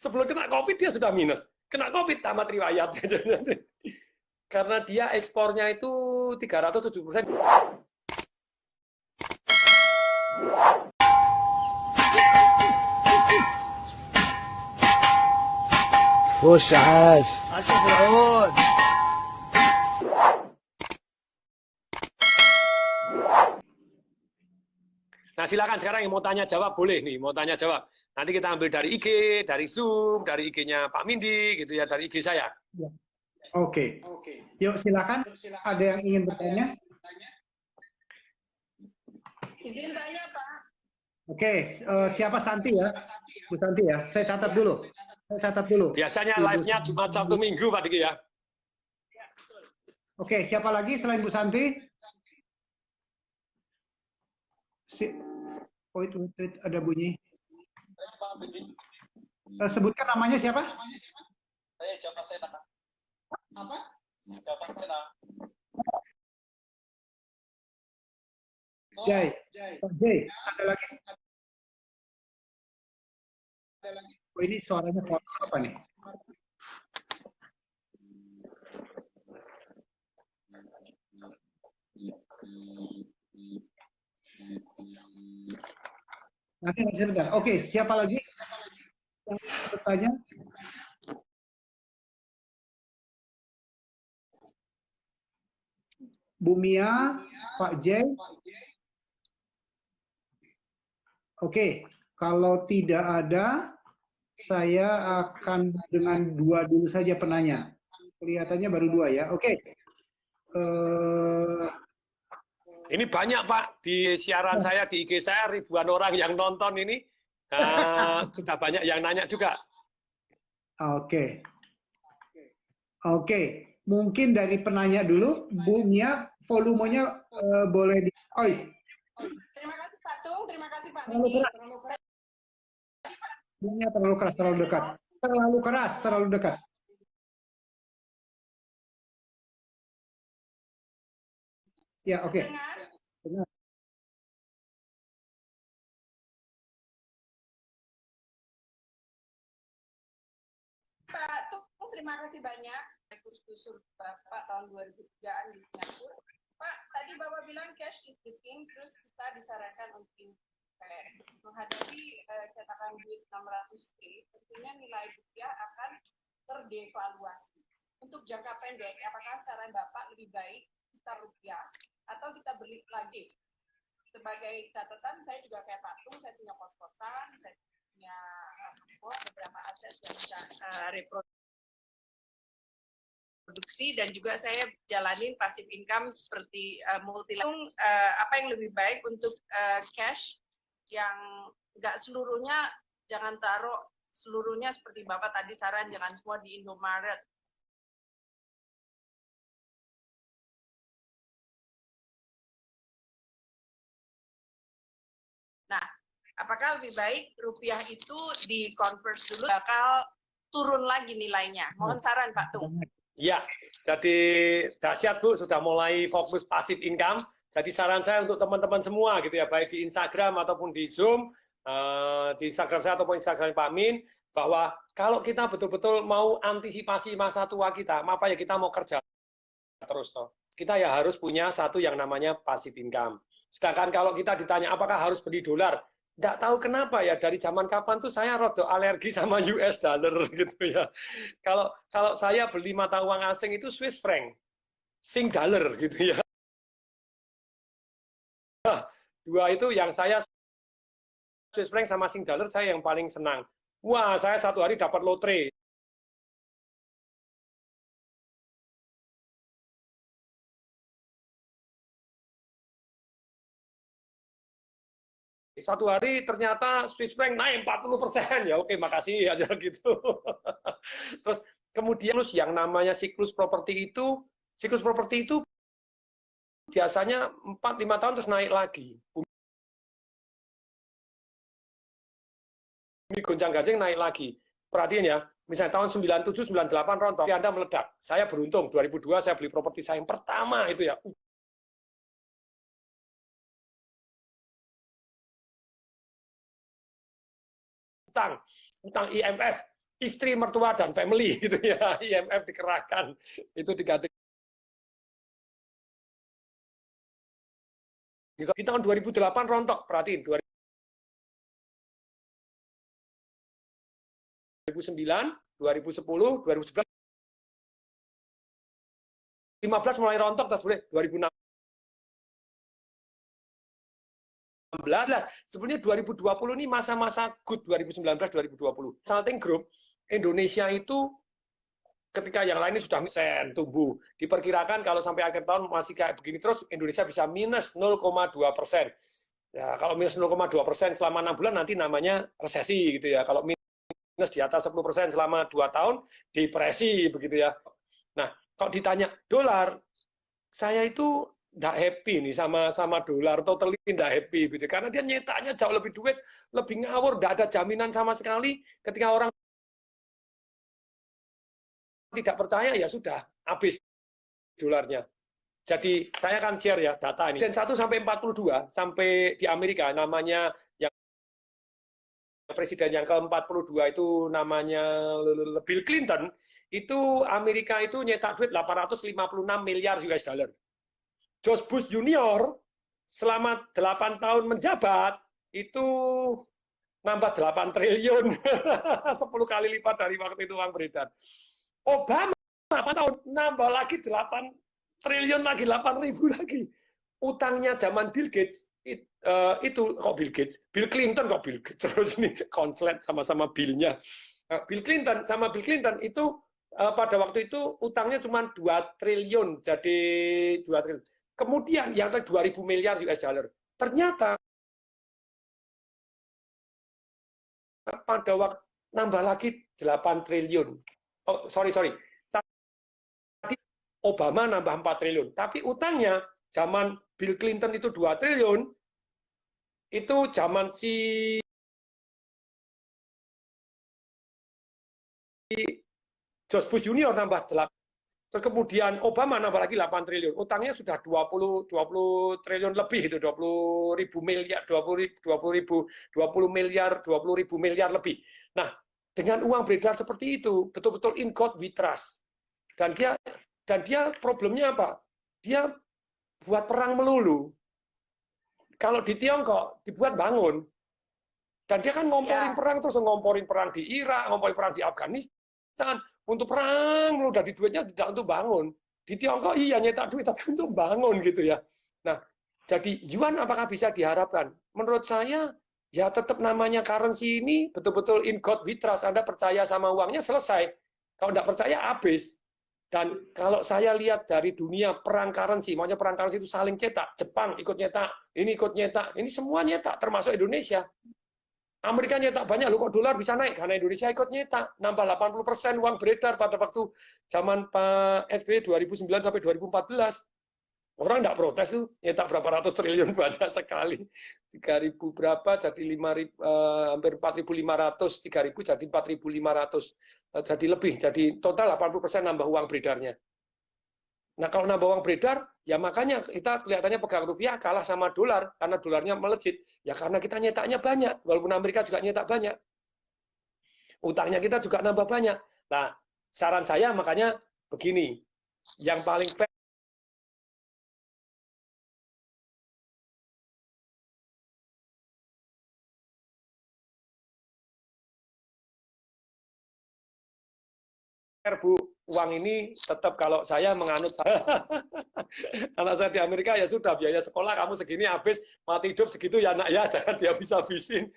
Sebelum kena COVID dia sudah minus. Kena COVID tamat riwayat. Karena dia ekspornya itu 370%. خش عاش عاش العود. Nah, silakan sekarang yang mau tanya jawab boleh nih, mau tanya jawab. Nanti kita ambil dari IG, dari Zoom, dari IG-nya Pak Mindi gitu ya, dari IG saya. Ya. Oke. Yuk silakan. Ada yang ingin bertanya? Izin tanya, Pak. Oke, siapa Santi ya? Bu Santi ya. Saya catat dulu. Biasanya live-nya Jumat Sabtu Minggu Pak Diki ya. Oke, siapa lagi selain Bu Santi? Wait, ada bunyi. Sebutkan namanya siapa? Saya Java Sena. Apa? Java Sena. Jai. Ada lagi? Oh, ini suaranya kotor apa nih? Nanti sebentar. Oke, siapa lagi yang bertanya? Bu Mia, Pak J. Oke, kalau tidak ada, saya akan dengan dua dulu saja penanya. Kelihatannya baru dua ya. Oke. Ini banyak Pak, di siaran saya, di IG saya, ribuan orang yang nonton ini. Sudah banyak yang nanya juga. Oke. Mungkin dari penanya dulu, Bu Mia, volumenya boleh di... Oh, Terima kasih Pak Tung, terima kasih Pak terlalu Mindi. keras. Bu Mia terlalu keras, terlalu dekat. Terlalu keras, terlalu dekat. Ya, oke. Dengar. Pak Tung, terima kasih banyak. Kursus Bapak tahun 2003 di Singapura. Pak, tadi Bapak bilang cash is the king, terus kita disarankan untuk menghadapi cetakan duit 600T, tentunya nilai rupiah akan terdevaluasi. Untuk jangka pendek, apakah saran Bapak lebih baik kita rupiah atau kita beli lagi? Sebagai catatan, saya juga kayak Pak Tung, saya punya kos-kosan, saya punya beberapa aset yang bisa reproduksi, dan juga saya jalanin passive income seperti multi. Apa yang lebih baik untuk cash yang nggak seluruhnya, jangan taruh seluruhnya seperti Bapak tadi saran, jangan semua di Indomaret. Nah, apakah lebih baik rupiah itu di-convert dulu, bakal turun lagi nilainya? Mohon saran Pak Tung. Ya, jadi dahsyat Bu, sudah mulai fokus passive income. Jadi saran saya untuk teman-teman semua gitu ya, baik di Instagram ataupun di Zoom, di Instagram saya ataupun Instagram Pak Min, bahwa kalau kita betul-betul mau antisipasi masa tua kita, apa ya kita mau kerja terus toh. Kita ya harus punya satu yang namanya passive income. Sedangkan kalau kita ditanya apakah harus beli dolar, nggak tahu kenapa ya, dari zaman kapan tuh saya rada alergi sama US dollar gitu ya. Kalau saya beli mata uang asing itu Swiss franc, Sing dollar gitu ya. Dua itu yang saya, Swiss franc sama Sing dollar, saya yang paling senang. Wah, saya satu hari dapat lotre. Satu hari ternyata Swiss franc naik 40%, ya oke makasih aja gitu. Terus kemudian yang namanya siklus properti itu biasanya 4-5 tahun terus naik lagi. Bumi gonjang-ganjing naik lagi. Perhatiin ya, misalnya tahun 97, 98 rontok, Anda meledak. Saya beruntung, 2002 saya beli properti saya yang pertama itu ya. Utang IMF istri, mertua, dan family gitu ya. IMF dikerahkan, itu diganti. Di tahun 2008 rontok, perhatiin, 2009, 2010, 2011, 2015 mulai rontok, terus 2016. Sebenarnya 2020 ini masa-masa good, 2019-2020. Consulting Group, Indonesia itu ketika yang lainnya sudah % tumbuh. Diperkirakan kalau sampai akhir tahun masih kayak begini terus, Indonesia bisa minus 0,2%. Ya, kalau minus 0,2% selama 6 bulan nanti namanya resesi gitu ya. Kalau minus di atas 10% selama 2 tahun, depresi begitu ya. Nah, kalau ditanya dolar, saya itu nggak happy nih sama dolar, totally nggak happy gitu. Karena dia nyetaknya jauh lebih duit, lebih ngawur, nggak ada jaminan sama sekali. Ketika orang tidak percaya, ya sudah, habis dolarnya. Jadi saya akan share ya data ini. Dan 1 sampai 42, sampai di Amerika namanya yang presiden yang ke-42 itu namanya Bill Clinton, itu Amerika itu nyetak duit 856 miliar US dollar. George Bush Junior selama 8 tahun menjabat itu nambah 8 triliun. 10 kali lipat dari waktu itu uang beredar. Obama 8 tahun nambah lagi 8 triliun lagi, 8.000 lagi. Utangnya zaman Bill Gates itu kok Bill Gates, Bill Clinton kok Bill Gates terus ini konslet sama-sama Bill-nya. Bill Clinton sama Bill Clinton itu pada waktu itu utangnya cuma 2 triliun, jadi 2 triliun. Kemudian yang tadi 2.000 miliar US dollar. Ternyata pada waktu nambah lagi 8 triliun. Oh, sorry. Tadi Obama nambah 4 triliun. Tapi utangnya zaman Bill Clinton itu 2 triliun. Itu zaman si George Bush Junior nambah 8. Terus kemudian Obama nambah lagi 8 triliun. Utangnya sudah 20 triliun lebih itu, 20.000 miliar, 20 ribu miliar lebih. Nah, dengan uang beredar seperti itu, betul-betul in God we trust. Dan dia problemnya apa? Dia buat perang melulu. Kalau di Tiongkok dibuat bangun. Dan dia kan ngomporin perang terus, ngomporin perang di Irak, ngomporin perang di Afghanistan. Untuk perang melulu, dari duitnya tidak untuk bangun. Di Tiongkok iya nyetak duit, tapi untuk bangun gitu ya. Nah, jadi yuan apakah bisa diharapkan? Menurut saya, ya tetap namanya currency ini betul-betul in God we trust. Anda percaya sama uangnya, selesai. Kalau tidak percaya, habis. Dan kalau saya lihat dari dunia perang currency, maunya perang currency itu saling cetak. Jepang ikut nyetak, ini ikut nyetak, ini semua nyetak, termasuk Indonesia. Amerika nyetak banyak, loh kok dolar bisa naik? Karena Indonesia ikut nyetak, nambah 80% uang beredar pada waktu zaman Pak SBY 2009 sampai 2014. Orang nggak protes tuh, nyetak berapa ratus triliun, banyak sekali. 3.000 berapa, jadi 5.000, hampir 4.500, 3.000 jadi 4.500, jadi lebih, jadi total 80% nambah uang beredarnya. Nah kalau nambah uang beredar, ya makanya kita kelihatannya pegang rupiah kalah sama dolar, karena dolarnya melejit. Ya karena kita nyetaknya banyak, walaupun Amerika juga nyetak banyak. Utangnya kita juga nambah banyak. Nah, saran saya makanya begini, yang paling fair Bu, uang ini tetap kalau saya menganut saya. Anak saya di Amerika ya sudah, biaya sekolah kamu segini habis, mati hidup segitu ya nak ya, jangan dia habis-habisin.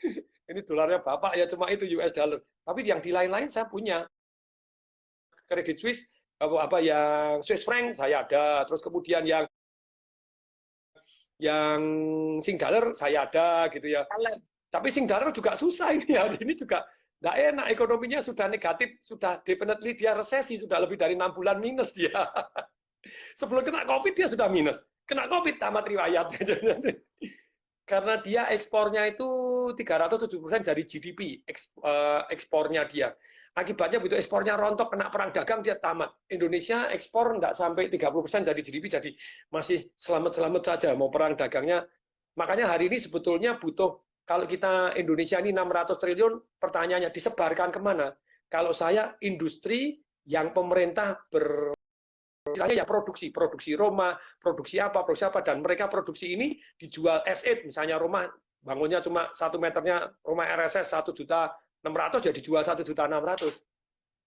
Ini dolarnya Bapak ya cuma itu US dollar. Tapi yang di lain-lain saya punya. Credit Suisse, apa yang Swiss franc saya ada, terus kemudian yang Sing dollar saya ada gitu ya. Tapi Sing dollar juga susah ini hari ini juga. Nggak enak, ekonominya sudah negatif, sudah definitely dia resesi, sudah lebih dari 6 bulan minus dia. Sebelum kena COVID dia sudah minus. Kena COVID tamat riwayat. Karena dia ekspornya itu 370% dari GDP, ekspornya dia. Akibatnya begitu ekspornya rontok, kena perang dagang, dia tamat. Indonesia ekspor nggak sampai 30% dari GDP, jadi masih selamat-selamat saja mau perang dagangnya. Makanya hari ini sebetulnya butuh, kalau kita Indonesia ini 600 triliun, pertanyaannya disebarkan kemana? Kalau saya industri yang pemerintah ya produksi rumah, produksi apa, dan mereka produksi ini dijual as is, misalnya rumah bangunnya cuma 1 meternya rumah RSS 1.600.000 ya dijual 1.600.000.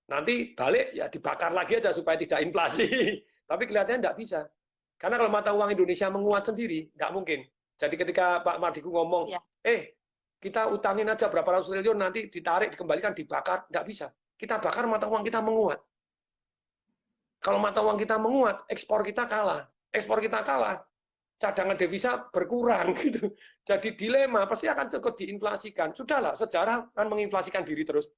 Nanti balik ya dibakar lagi aja supaya tidak inflasi. Tapi kelihatannya tidak bisa. Karena kalau mata uang Indonesia menguat sendiri, nggak mungkin. Jadi ketika Pak Mardigu ngomong, kita utangin aja berapa ratus triliun, nanti ditarik, dikembalikan, dibakar, nggak bisa. Kita bakar mata uang kita menguat. Kalau mata uang kita menguat, ekspor kita kalah. Ekspor kita kalah, cadangan devisa berkurang gitu. Jadi dilema pasti akan cukup diinflasikan. Sudahlah, sejarah kan menginflasikan diri terus.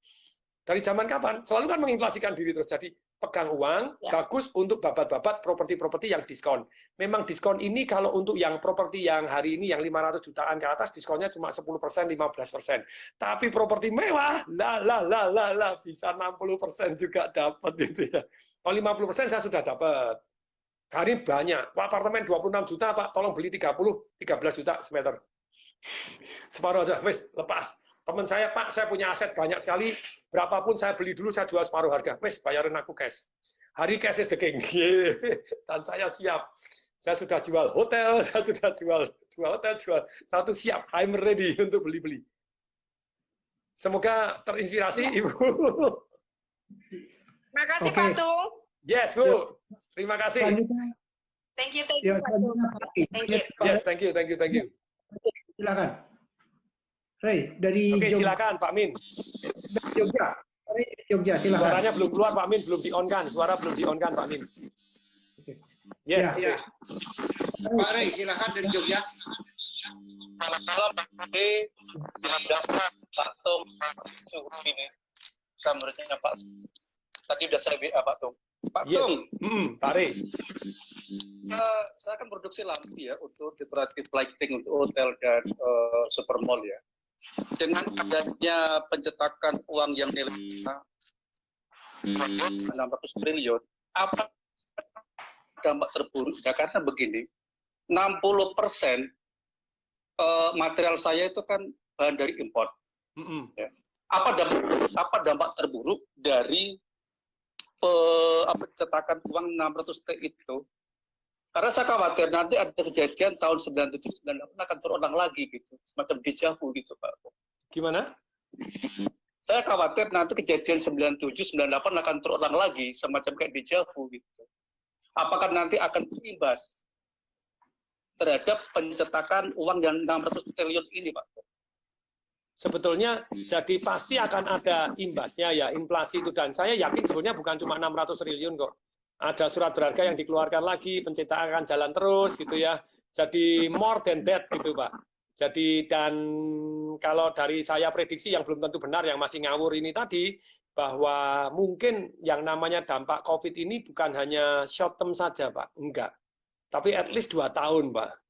Dari zaman kapan? Selalu kan menginflasikan diri terus. Jadi pegang uang bagus untuk babat-babat properti-properti yang diskon. Memang diskon ini kalau untuk yang properti yang hari ini yang 500 jutaan ke atas diskonnya cuma 10%, 15%. Tapi properti mewah, bisa 60% juga dapat gitu ya. Kalau 50% saya sudah dapat. Hari banyak. Pak, apartemen 26 juta, Pak, tolong beli 13 juta semeter. Separuh aja, wes, lepas. Teman saya, Pak, saya punya aset banyak sekali, berapapun saya beli dulu, saya jual separuh harga. Wes, bayarin aku cash. Hari cash is the king. Dan saya siap. Saya sudah jual hotel, saya sudah jual hotel, jual satu siap. I'm ready untuk beli-beli. Semoga terinspirasi, Ibu. Terima kasih, Pak Tung. Yes, Bu. Terima kasih. Thank you, Pak Tung. Yes, thank you. Silakan. Ray, dari Oke, silakan Pak Min. Jogja. Jogja, silakan. Suaranya belum keluar Pak Min, belum di-on-kan. Suara belum di-on-kan Pak Min. Yes. Ya. Pak Ray, silakan dari Jogja. Malam Pak Ade, Pak Tung, suhu ini. Samurnya Pak. Tadi udah saya WA Pak Tung. Pak Tung, Pak Ray. Saya kan produksi lampu ya untuk decorative lighting untuk hotel dan supermall ya. Dengan adanya pencetakan uang yang nilai 600 triliun, apa dampak terburuk? Ya, karena begini, 60% material saya itu kan bahan dari impor. Ya. Apa dampak terburuk dari pencetakan uang 600 T itu? Karena saya khawatir nanti ada kejadian tahun 97-98 akan terulang lagi gitu, semacam déjà vu gitu Pak. Gimana? Saya khawatir nanti kejadian 97-98 akan terulang lagi, semacam kayak déjà vu gitu. Apakah nanti akan berimbas terhadap pencetakan uang yang 600 triliun ini Pak? Sebetulnya jadi pasti akan ada imbasnya ya, inflasi itu, dan saya yakin sebenarnya bukan cuma 600 triliun kok. Ada surat berharga yang dikeluarkan lagi, pencetakan akan jalan terus gitu ya. Jadi more than that gitu Pak. Jadi dan kalau dari saya prediksi yang belum tentu benar, yang masih ngawur ini tadi, bahwa mungkin yang namanya dampak COVID ini bukan hanya short term saja Pak, enggak. Tapi at least 2 tahun Pak.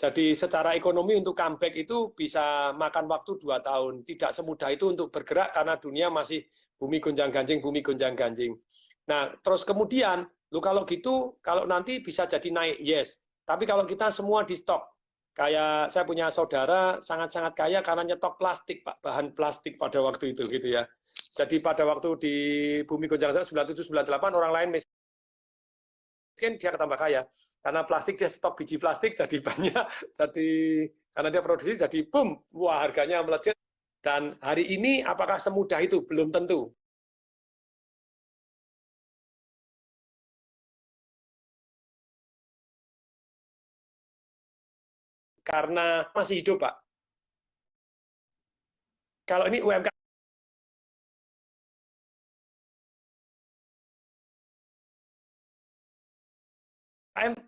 Jadi secara ekonomi untuk comeback itu bisa makan waktu 2 tahun. Tidak semudah itu untuk bergerak karena dunia masih bumi gonjang-ganjing. Nah, terus kemudian, kalau gitu, kalau nanti bisa jadi naik, yes. Tapi kalau kita semua di stok, kayak saya punya saudara sangat-sangat kaya karena nyetok plastik, Pak, bahan plastik pada waktu itu gitu ya. Jadi pada waktu di bumi gonjang-ganjing 97-98 orang lain miskin, dia ketambah kaya. Karena plastik dia stok biji plastik jadi banyak, jadi karena dia produksi jadi boom, wah harganya melejit. Dan hari ini apakah semudah itu? Belum tentu. Karena masih hidup, Pak. Kalau ini UMKM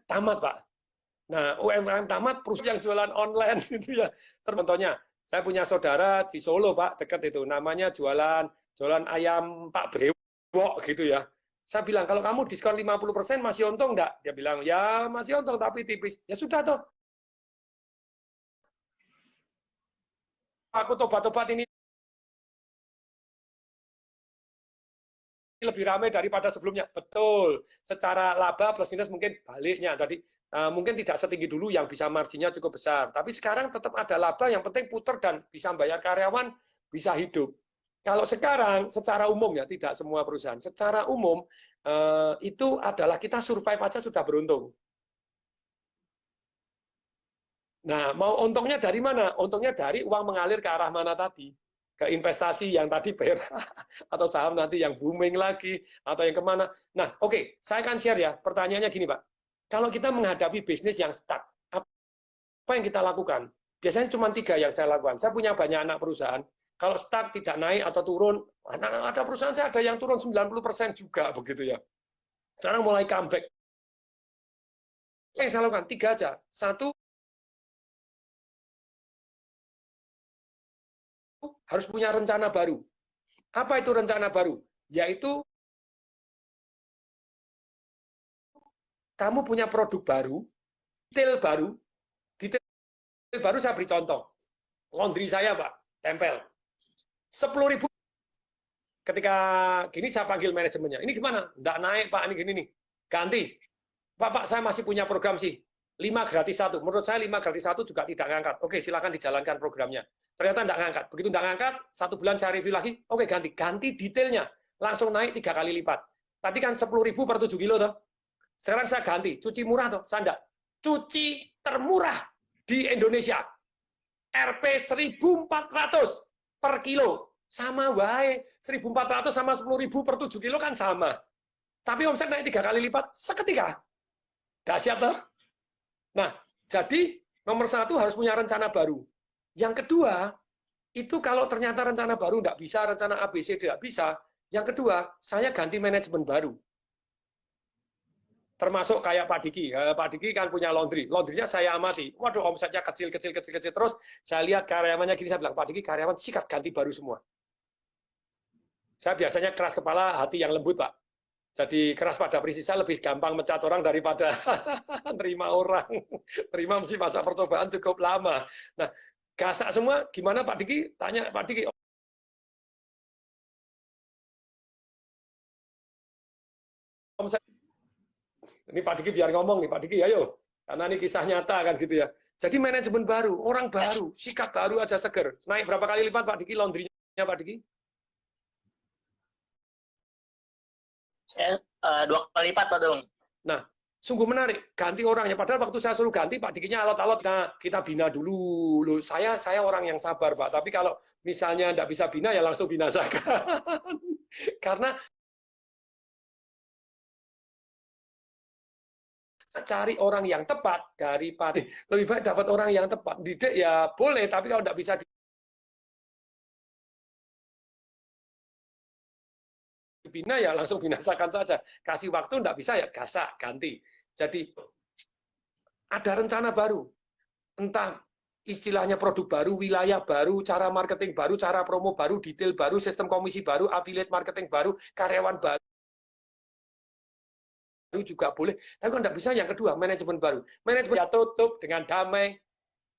tamat, Pak. Nah, UMKM tamat, perusahaan yang jualan online itu ya. Contohnya, saya punya saudara di Solo, Pak, dekat itu, namanya jualan ayam Pak Brewok gitu ya. Saya bilang, kalau kamu diskon 50% masih untung enggak? Dia bilang, ya masih untung tapi tipis. Ya sudah toh. Aku tobat-tobat ini lebih ramai daripada sebelumnya. Betul. Secara laba plus minus mungkin baliknya. Tadi mungkin tidak setinggi dulu yang bisa marginnya cukup besar. Tapi sekarang tetap ada laba, yang penting puter dan bisa bayar karyawan, bisa hidup. Kalau sekarang secara umum ya, tidak semua perusahaan, secara umum itu adalah kita survive aja sudah beruntung. Nah, mau untungnya dari mana? Untungnya dari uang mengalir ke arah mana tadi? Ke investasi yang tadi perak, atau saham nanti yang booming lagi, atau yang kemana. Nah, oke, saya akan share ya. Pertanyaannya gini, Pak. Kalau kita menghadapi bisnis yang stuck, apa yang kita lakukan? Biasanya cuma 3 yang saya lakukan. Saya punya banyak anak perusahaan. Kalau stuck, tidak naik atau turun, ada perusahaan saya ada yang turun 90% juga, begitu ya. Sekarang mulai comeback. Yang saya lakukan 3 aja. 1, harus punya rencana baru. Apa itu rencana baru? Yaitu kamu punya produk baru, detail baru saya beri contoh. Laundry saya, Pak, tempel. 10.000. Ketika gini saya panggil manajemennya. Ini gimana? Nggak naik, Pak, ini gini nih. Ganti. Pak, saya masih punya program sih. 5 gratis 1. Menurut saya 5 gratis 1 juga tidak ngangkat. Oke, silakan dijalankan programnya. Ternyata nggak ngangkat. Begitu nggak ngangkat, 1 bulan saya review lagi. Oke, ganti. Ganti detailnya. Langsung naik 3 kali lipat. Tadi kan 10.000 per 7 kilo toh. Sekarang saya ganti. Cuci murah toh. Saya enggak. Cuci termurah di Indonesia. Rp 1.400 per kilo. Sama wae. 1.400 sama 10.000 per 7 kilo kan sama. Tapi omset naik 3 kali lipat seketika. Dahsyat toh? Nah, jadi nomor 1 harus punya rencana baru. Yang kedua, itu kalau ternyata rencana baru nggak bisa, rencana ABC tidak bisa, yang kedua, saya ganti manajemen baru. Termasuk kayak Pak Diki. Pak Diki kan punya laundry. Laundrynya saya amati. Waduh, omsetnya kecil. Terus saya lihat karyawannya gini, saya bilang, Pak Diki, karyawan sikat ganti baru semua. Saya biasanya keras kepala, hati yang lembut, Pak. Jadi keras pada prinsip saya lebih gampang mencat orang daripada terima orang. Terima mesti masa percobaan cukup lama. Nah, gasak semua, gimana Pak Diki? Tanya Pak Diki. Omset. Ini Pak Diki biar ngomong nih, Pak Diki, ayo. Karena ini kisah nyata kan gitu ya. Jadi manajemen baru, orang baru, sikap baru aja seger. Naik berapa kali lipat Pak Diki laundry-nya Pak Diki? Saya 2 kali lipat, Pak Dung. Nah, sungguh menarik. Ganti orangnya. Padahal waktu saya suruh ganti, Pak Dikinya alot-alot. Kita bina dulu. Loh, saya orang yang sabar, Pak. Tapi kalau misalnya tidak bisa bina, ya langsung binasakan. Karena cari orang yang tepat daripada lebih baik dapat orang yang tepat. Didik ya boleh, tapi kalau tidak bisa dibina ya langsung binasakan saja. Kasih waktu tidak bisa ya gasak, ganti. Jadi ada rencana baru. Entah istilahnya produk baru, wilayah baru, cara marketing baru, cara promo baru, detail baru, sistem komisi baru, affiliate marketing baru, karyawan baru juga boleh. Tapi kalau tidak bisa, yang kedua, manajemen baru. Manajemen ya tutup dengan damai.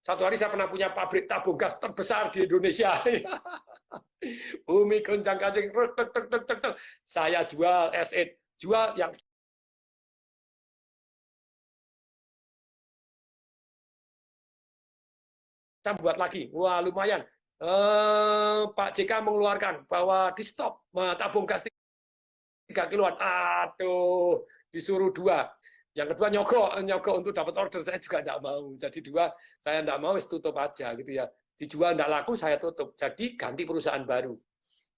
Satu hari saya pernah punya pabrik tabung gas terbesar di Indonesia. Bumi goncang kancing. Saya jual S8. Jual yang saya buat lagi. Wah, lumayan. Pak JK mengeluarkan bahwa di stop tabung gas 3 kiloan. Aduh, disuruh 2. Yang kedua nyogok untuk dapat order, saya juga tidak mau. Jadi 2 saya tidak mau, tutup aja gitu ya. Dijual tidak laku, saya tutup. Jadi ganti perusahaan baru.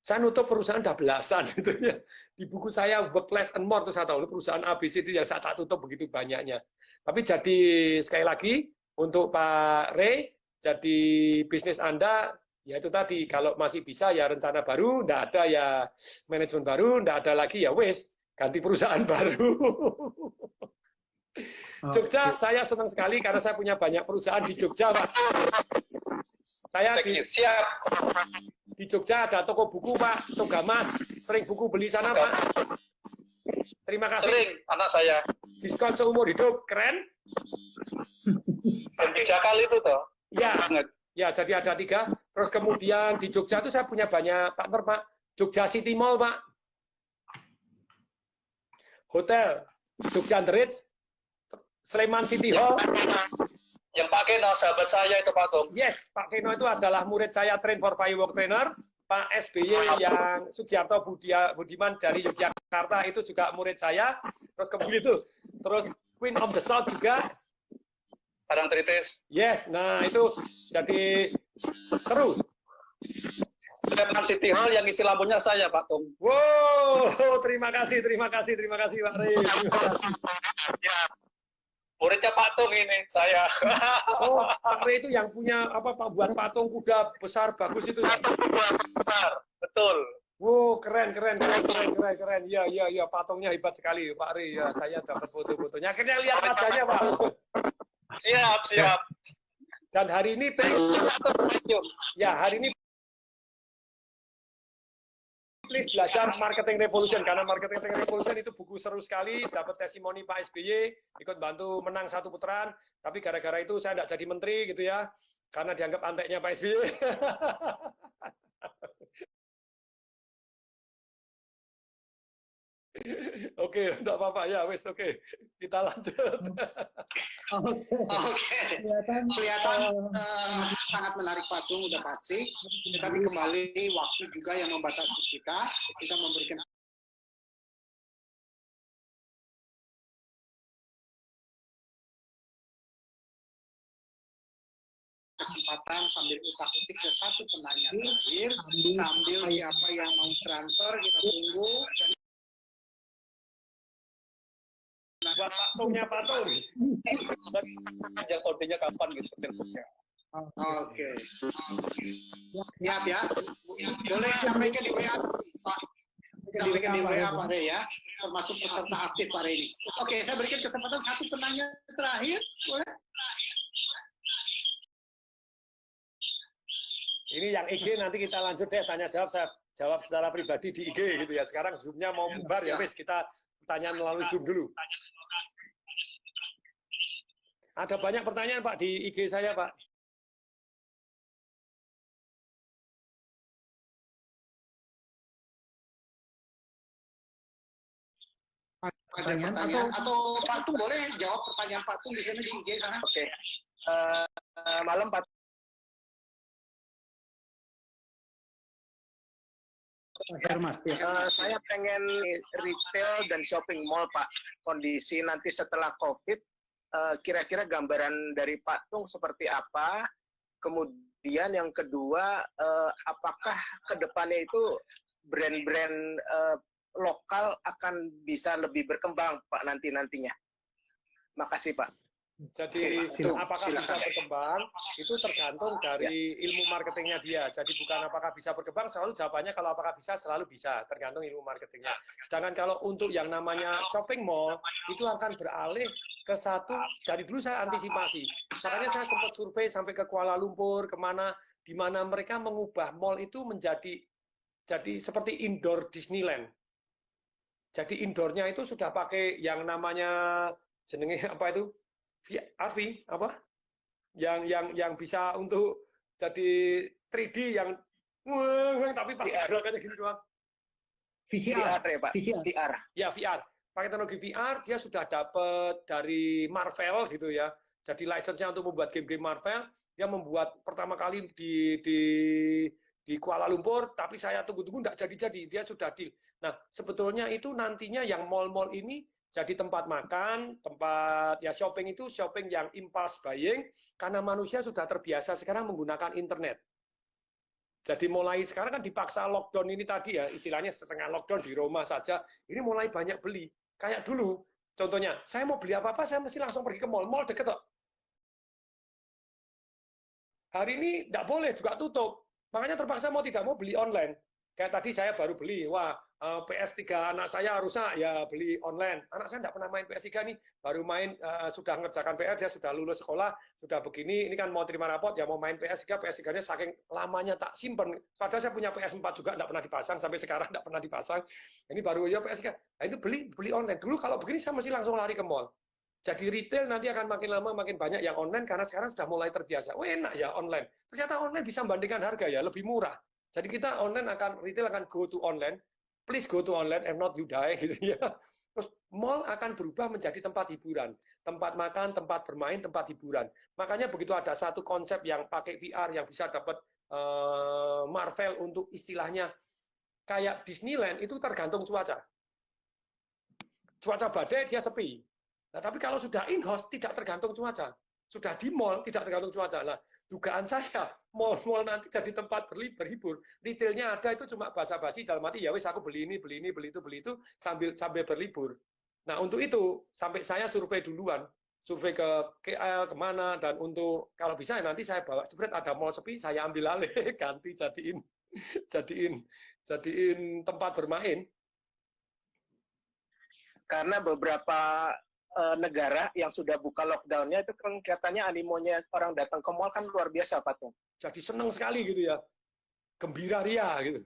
Saya nutup perusahaan udah belasan gitu ya. Di buku saya Work Less and More tuh saya tahu perusahaan ABCD yang saya tak tutup begitu banyaknya. Tapi jadi sekali lagi untuk Pak Ray, jadi bisnis Anda ya itu tadi, kalau masih bisa ya rencana baru, nggak ada ya manajemen baru, nggak ada lagi ya wes, ganti perusahaan baru. Jogja, saya senang sekali karena saya punya banyak perusahaan di Jogja, Pak. Saya di Jogja ada toko buku, Pak, Togamas, sering buku beli sana, Pak. Terima kasih. Sering, anak saya. Diskon seumur hidup, keren. Dan 3 kali itu toh. Ya. Ya, jadi ada 3. Terus kemudian di Jogja itu saya punya banyak partner, Pak. Jogja City Mall, Pak. Hotel, Jogja The Ritz. Sleman City Hall. Yang Pak Keno, sahabat saya itu Pak Tung. Yes, Pak Keno itu adalah murid saya Train for Payu Walk Trainer. Pak SBY yang Sugiarto Budiman dari Yogyakarta itu juga murid saya. Terus kemudian itu, terus Queen of the South juga. Parangtritis. Yes, nah itu jadi seru. Sleman City Hall yang isi lampunya saya Pak Tung. Wow, terima kasih Pak Rey. Ya. Muridnya Pak Tung ini, saya. Oh, Pak Rey itu yang punya apa Pak buat patung kuda besar bagus itu. Besar, betul. Wow, keren. Ya, patungnya hebat sekali Pak Rey. Ya, saya dapat foto-fotonya. Akhirnya lihat wajahnya Pak. Siap. Dan hari ini please belajar Marketing Revolution, karena Marketing Revolution itu buku seru sekali, dapat testimoni Pak SBY, ikut bantu menang 1 putaran, tapi gara-gara itu saya tidak jadi menteri gitu ya, karena dianggap anteknya Pak SBY. Oke, enggak apa-apa ya, wes oke. Kita lanjut. Oke. Kelihatan sangat menarik patung udah pasti. Tapi kembali waktu juga yang membatasi kita. Kita memberikan kesempatan sambil utak-utik ke satu penanya terakhir. Sambil siapa yang mau transfer kita tunggu. Buat patung. Aja kodenya kapan gitu teleponnya. Oke. Siap ya. Boleh sampaikan di WA Pak. Sampaikan di WA Pak Rey ya. Termasuk peserta aktif Pak Rey ini. Oke, saya berikan kesempatan satu penanya terakhir. Boleh? Ini yang IG nanti kita lanjut deh, tanya jawab, saya jawab secara pribadi di IG gitu ya. Sekarang Zoom-nya mau bubar ya, wes kita pertanyaan melalui Zoom dulu. Ada banyak pertanyaan Pak di IG saya Pak. Ada pertanyaan atau Pak Tung boleh jawab pertanyaan Pak Tung di sini di IG sana. Oke. Malam Pak. Saya pengen retail dan shopping mall Pak. Kondisi nanti setelah COVID, kira-kira gambaran dari Pak Tung seperti apa? Kemudian yang kedua, apakah ke depannya itu brand-brand lokal akan bisa lebih berkembang Pak nantinya? Makasih Pak. Jadi apakah bisa berkembang itu tergantung dari ilmu marketingnya dia. Jadi bukan apakah bisa berkembang, selalu jawabannya kalau apakah bisa selalu bisa, tergantung ilmu marketingnya. Sedangkan kalau untuk yang namanya shopping mall itu akan beralih ke satu, dari dulu saya antisipasi. Makanya saya sempat survei sampai ke Kuala Lumpur, di mana mereka mengubah mall itu menjadi seperti indoor Disneyland. Jadi indoornya itu sudah pakai yang namanya jenenge apa itu? RV apa yang bisa untuk jadi 3D yang tapi pakai gerakannya gini doang. VR ya Pak. VR. Ya VR. Pakai teknologi VR dia sudah dapat dari Marvel gitu ya. Jadi license-nya untuk membuat game-game Marvel, dia membuat pertama kali di Kuala Lumpur, tapi saya tunggu-tunggu enggak jadi-jadi, dia sudah deal. Nah, sebetulnya itu nantinya yang mall-mall ini jadi tempat makan, tempat ya shopping itu shopping yang impulse buying, karena manusia sudah terbiasa sekarang menggunakan internet. Jadi mulai sekarang kan dipaksa lockdown ini tadi ya, istilahnya setengah lockdown di rumah saja, ini mulai banyak beli. Kayak dulu, contohnya, saya mau beli apa-apa, saya mesti langsung pergi ke mall, mall deket kok. Hari ini tidak boleh, juga tutup. Makanya terpaksa mau tidak mau beli online. Kayak tadi saya baru beli, wah PS3 anak saya rusak, ya beli online. Anak saya tidak pernah main PS3 nih, baru main, sudah ngerjakan PR, dia sudah lulus sekolah, sudah begini, ini kan mau terima rapot, ya mau main PS3, PS3-nya saking lamanya tak simpen. Padahal saya punya PS4 juga, tidak pernah dipasang, sampai sekarang tidak pernah dipasang. Ini baru ya PS3, nah itu beli online. Dulu kalau begini saya mesti langsung lari ke mall. Jadi retail nanti akan makin lama makin banyak yang online, karena sekarang sudah mulai terbiasa. Oh enak ya online. Ternyata online bisa membandingkan harga ya, lebih murah. Jadi kita retail akan go to online. please go to online and not you die gitu ya. Terus mall akan berubah menjadi tempat hiburan, tempat makan, tempat bermain, tempat hiburan. Makanya begitu ada satu konsep yang pakai VR yang bisa dapat Marvel untuk istilahnya kayak Disneyland, itu tergantung cuaca. Cuaca badai dia sepi. Nah, tapi kalau sudah in-house tidak tergantung cuaca. Sudah di mall tidak tergantung cuaca. Nah, dugaan saya mall-mall nanti jadi tempat berhibur. Retailnya ada itu cuma basa-basi dalam arti ya wis aku beli ini, beli itu sambil berlibur. Nah, untuk itu sampai saya survei duluan, survei ke KL kemana, dan untuk kalau bisa nanti saya bawa spread ada mall sepi saya ambil alih ganti jadiin tempat bermain. Karena beberapa negara yang sudah buka lockdown-nya itu kan katanya animonya orang datang ke mall kan luar biasa, Pak Tung. Jadi senang sekali gitu ya, gembira ria gitu.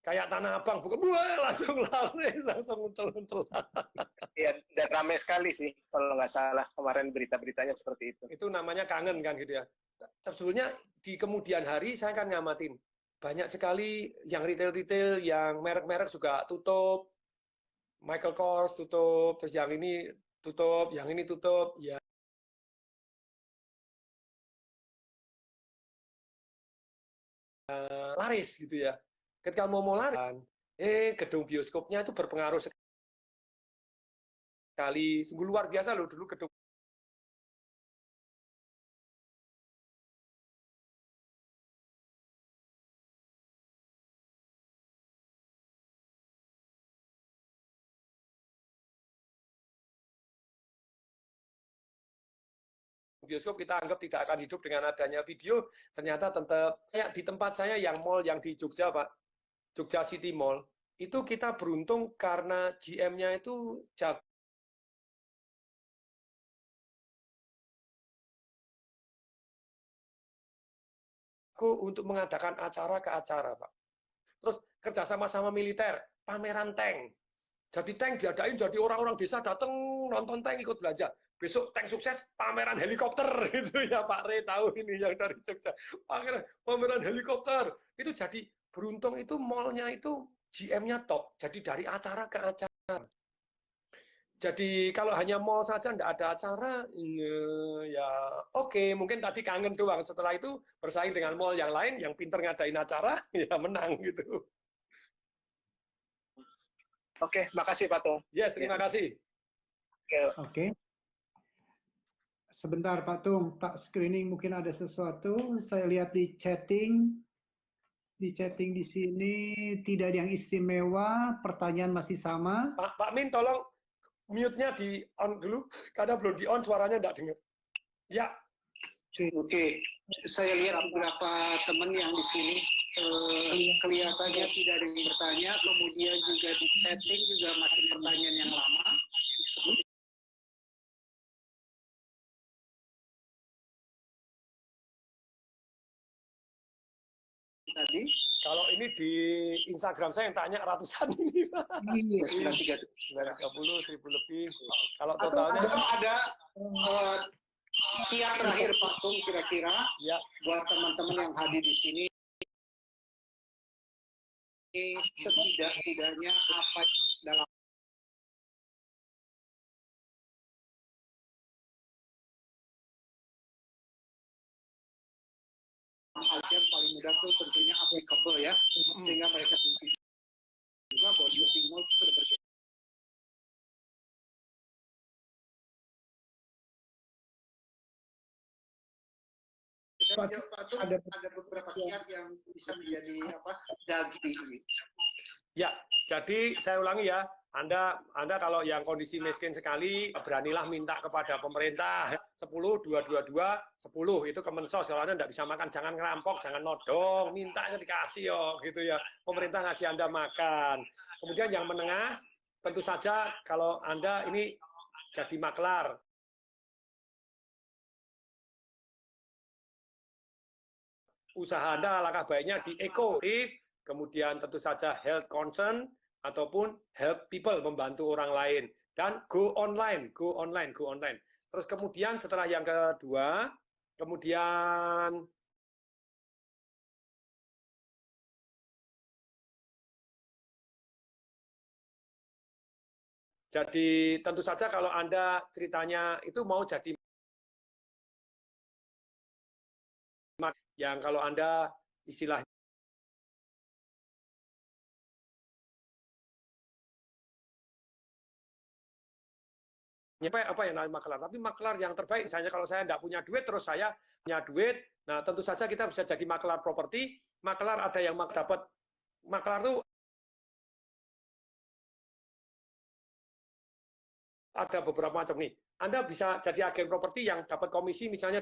Kayak Tanah Abang buka, langsung lari, langsung muncul. Iya, dan ramai sekali sih kalau nggak salah kemarin berita-beritanya seperti itu. Itu namanya kangen kan gitu ya. Sebetulnya di kemudian hari saya kan ngamatin banyak sekali yang retail-retail yang merek-merek juga tutup. Michael Kors tutup, terus yang ini tutup, yang ini tutup, ya. Laris gitu ya. Ketika mau laris, gedung bioskopnya itu berpengaruh sekali. Sungguh luar biasa loh dulu gedung bioskop kita anggap tidak akan hidup dengan adanya video, ternyata tetap kayak di tempat saya yang mall yang di Jogja, Pak, Jogja City Mall, itu kita beruntung karena GM-nya itu jago untuk mengadakan acara ke acara, Pak. Terus kerjasama sama militer, pameran tank. Jadi tank diadain, jadi orang-orang desa datang nonton tank ikut belanja. Besok tank sukses, pameran helikopter itu ya Pak Re tahu ini yang dari Jogja. Pameran helikopter itu jadi beruntung itu mallnya itu GM-nya top. Jadi dari acara ke acara. Jadi kalau hanya mall saja tidak ada acara, ya oke, mungkin tadi kangen doang. Setelah itu bersaing dengan mall yang lain yang pinter ngadain acara, ya menang gitu. Oke, makasih Pak Tung. Yes, terima kasih. Oke. Sebentar Pak Tung, tak screening mungkin ada sesuatu. Saya lihat di chatting di sini tidak ada yang istimewa, pertanyaan masih sama. Pak Min, tolong mute-nya di on dulu, karena belum di on suaranya tidak dengar. Ya. Oke. Saya lihat beberapa teman yang di sini kelihatannya tidak ada yang bertanya, kemudian juga di chatting juga masih pertanyaan yang lama. Tadi kalau ini di Instagram saya yang tanya ratusan ini Pak. 930 lebih. Kalau totalnya ada kiat terakhir Pak Tung kira-kira ya buat teman-teman yang hadir di sini, setidak-tidaknya apa dalam ajar paling mudah itu tentunya applicable ya, sehingga mereka juga bahwa shopping mall itu sudah bergerak. Ada beberapa kiat yang bisa menjadi daging. ya, jadi saya ulangi ya, Anda kalau yang kondisi miskin sekali, beranilah minta kepada pemerintah 10, 222, 10 itu Kemensos, kalau Anda tidak bisa makan, jangan ngerampok, jangan nodong, minta aja dikasih yo, gitu ya. Pemerintah ngasih Anda makan. Kemudian yang menengah, tentu saja kalau Anda ini jadi maklar, usaha Anda alangkah baiknya di ekotif, kemudian tentu saja health concern, ataupun help people, membantu orang lain. Dan go online. Terus kemudian setelah yang kedua, kemudian Jadi tentu saja kalau Anda ceritanya itu mau jadi yang kalau Anda istilahnya apa yang namanya makelar, tapi makelar yang terbaik. Misalnya kalau saya tidak punya duit, terus saya punya duit, nah tentu saja kita bisa jadi makelar properti. Makelar ada yang dapat, makelar itu ada beberapa macam nih. Anda bisa jadi agen properti yang dapat komisi misalnya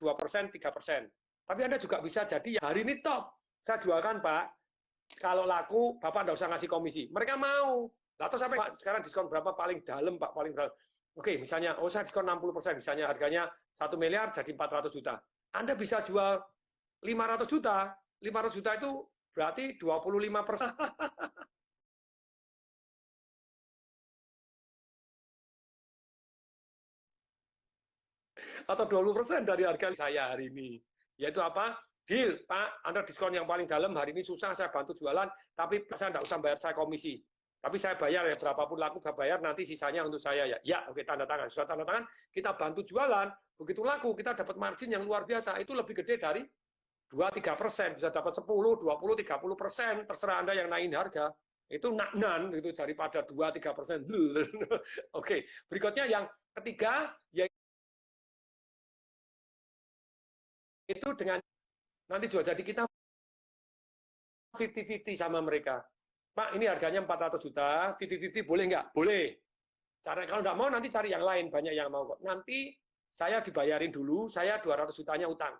2%, 3%. Tapi Anda juga bisa jadi hari ini top. Saya jualkan, Pak. Kalau laku, Bapak tidak usah ngasih komisi. Mereka mau. Atau sampai Pak, sekarang diskon berapa paling dalam, Pak, paling dalam. Oke, misalnya, oh saya diskon 60%, misalnya harganya 1 miliar jadi 400 juta. Anda bisa jual 500 juta. 500 juta itu berarti 25%. Atau 20% dari harga saya hari ini. Yaitu apa? Deal, Pak, Anda diskon yang paling dalam, hari ini susah, saya bantu jualan, tapi saya tidak usah bayar saya komisi. Tapi saya bayar ya, berapapun laku saya bayar, nanti sisanya untuk saya ya. Ya, oke, tanda tangan. Sudah tanda tangan, kita bantu jualan, begitu laku, kita dapat margin yang luar biasa. Itu lebih gede dari 2-3%, bisa dapat 10, 20, 30%, terserah Anda yang naikin harga. Itu naknan, itu daripada 2-3%. Oke, berikutnya yang ketiga, ya itu dengan nanti juga jadi kita 50-50 sama mereka. Pak, ini harganya 400 juta, 50-50 boleh nggak? Boleh. Cara kalau nggak mau nanti cari yang lain, banyak yang mau kok. Nanti saya dibayarin dulu, saya 200 jutanya utang.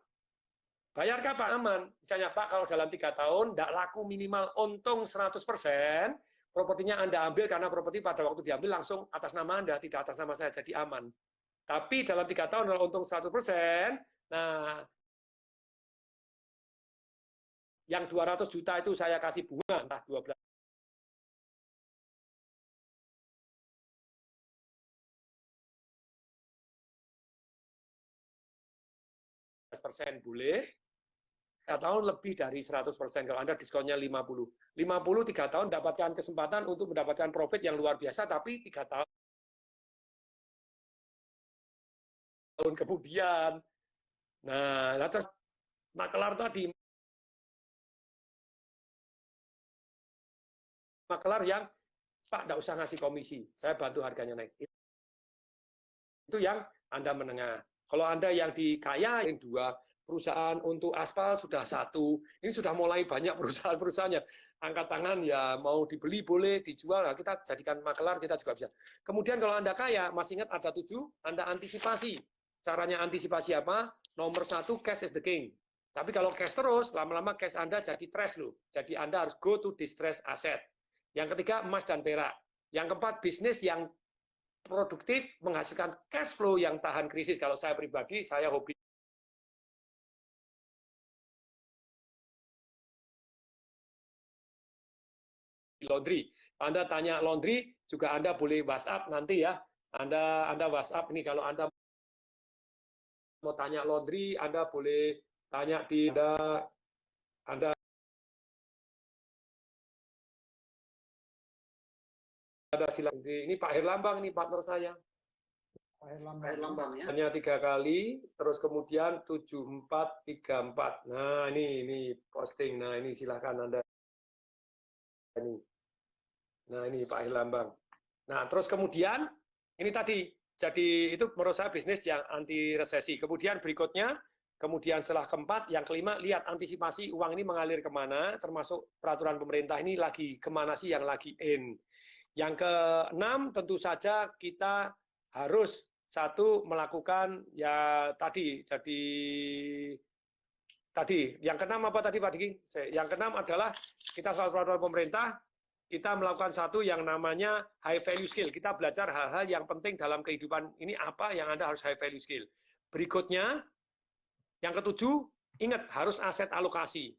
Bayar Pak aman. Misalnya Pak, kalau dalam 3 tahun nggak laku minimal untung 100%, propertinya Anda ambil karena properti pada waktu diambil langsung atas nama Anda, tidak atas nama saya, jadi aman. Tapi dalam 3 tahun kalau untung 100%, nah yang 200 juta itu saya kasih bunga, entah 12%. Boleh, atau lebih dari 100% kalau Anda diskonnya 50. 50 3 tahun dapatkan kesempatan untuk mendapatkan profit yang luar biasa, tapi 3 tahun kemudian. Nah, terus makelar tadi, makelar yang Pak tidak usah ngasih komisi, saya bantu harganya naik. Itu yang Anda menengah. Kalau Anda yang di kaya, yang 2 perusahaan untuk aspal sudah 1. Ini sudah mulai banyak perusahaan-perusahaannya. Angkat tangan ya mau dibeli boleh, dijual. Nah, kita jadikan makelar, kita juga bisa. Kemudian kalau Anda kaya, masih ingat ada 7, Anda antisipasi. Caranya antisipasi apa? Nomor 1, cash is the king. Tapi kalau cash terus, lama-lama cash Anda jadi trash loh. Jadi Anda harus go to distress asset. Yang ketiga, emas dan perak. Yang keempat, bisnis yang produktif, menghasilkan cash flow yang tahan krisis. Kalau saya pribadi, saya hobi laundry. Anda tanya laundry, juga Anda boleh WhatsApp nanti ya. Anda WhatsApp ini kalau Anda mau tanya laundry, Anda boleh tanya di Anda ada silakan. Ini Pak Herlambang, ini partner saya. Pak Herlambang ya. Hanya 3 kali, terus kemudian 7434. Nah, ini posting. Nah, ini silakan Anda. Nah, ini Pak Herlambang. Nah, terus kemudian ini tadi. Jadi itu menurut saya bisnis yang anti resesi. Kemudian berikutnya, kemudian setelah keempat, yang kelima, lihat antisipasi uang ini mengalir kemana, termasuk peraturan pemerintah ini lagi kemana sih yang lagi in. Yang keenam, tentu saja kita harus satu melakukan ya tadi. Yang keenam apa tadi Pak Diki? Yang keenam adalah kita soal peraturan pemerintah, kita melakukan satu yang namanya high value skill. Kita belajar hal-hal yang penting dalam kehidupan ini apa yang Anda harus high value skill. Berikutnya, yang ketujuh, ingat harus aset alokasi.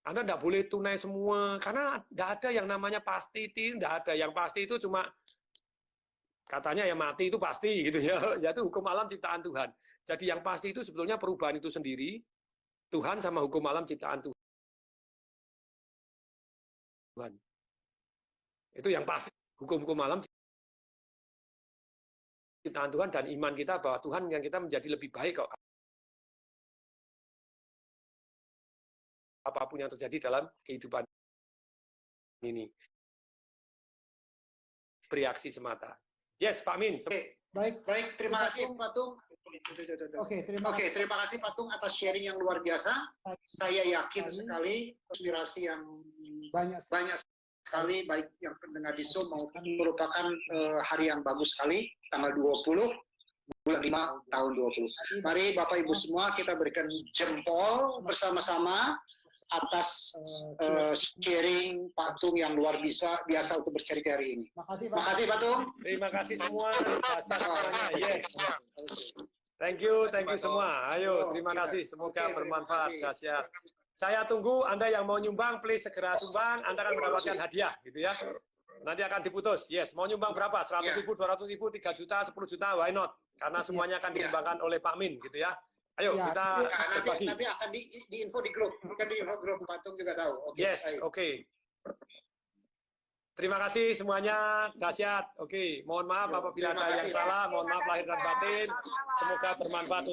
Anda tidak boleh tunai semua, karena tidak ada yang namanya pasti, tidak ada. Yang pasti itu cuma katanya ya mati itu pasti gitu ya. Yaitu hukum alam ciptaan Tuhan. Jadi yang pasti itu sebetulnya perubahan itu sendiri, Tuhan sama hukum alam ciptaan Tuhan. Tuhan. Itu yang pasti. Hukum-hukum alam ciptaan Tuhan dan iman kita bahwa Tuhan yang kita menjadi lebih baik kok. Apapun yang terjadi dalam kehidupan ini. Bereaksi semata. Yes, Pak Min. Baik, terima kasih Pak Tung. Terima kasih Pak Tung atas sharing yang luar biasa. Saya yakin sekali inspirasi yang banyak sekali, baik yang pendengar di Zoom maupun merupakan hari yang bagus sekali, tanggal 20 bulan 5 tahun 20. Mari Bapak Ibu semua kita berikan jempol bersama-sama atas sharing Pak Tung yang luar biasa untuk bercerita hari ini. Makasih Pak Tung. Terima kasih semua. Yes. Thank you semua. Ayo, terima kasih. Semoga bermanfaat, dahsyat. Saya tunggu Anda yang mau nyumbang, please segera sumbang. Anda akan mendapatkan hadiah, gitu ya. Nanti akan diputus. Yes, mau nyumbang berapa? 100.000, 200.000, 3 juta, 10 juta, why not? Karena semuanya akan disumbangkan oleh Pak Min, gitu ya. Ayo kita berbagi. Nanti akan diinfo di grup, bukan di grup Pak Tung juga tahu. Yes, oke. Terima kasih semuanya, dahsyat. Oke, mohon maaf apabila ada yang salah, mohon maaf lahir dan batin. Semoga bermanfaat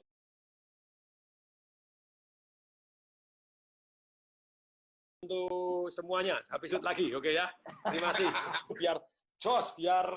untuk semuanya. Habis itu lagi, oke ya. Terima kasih. Biar jos, biar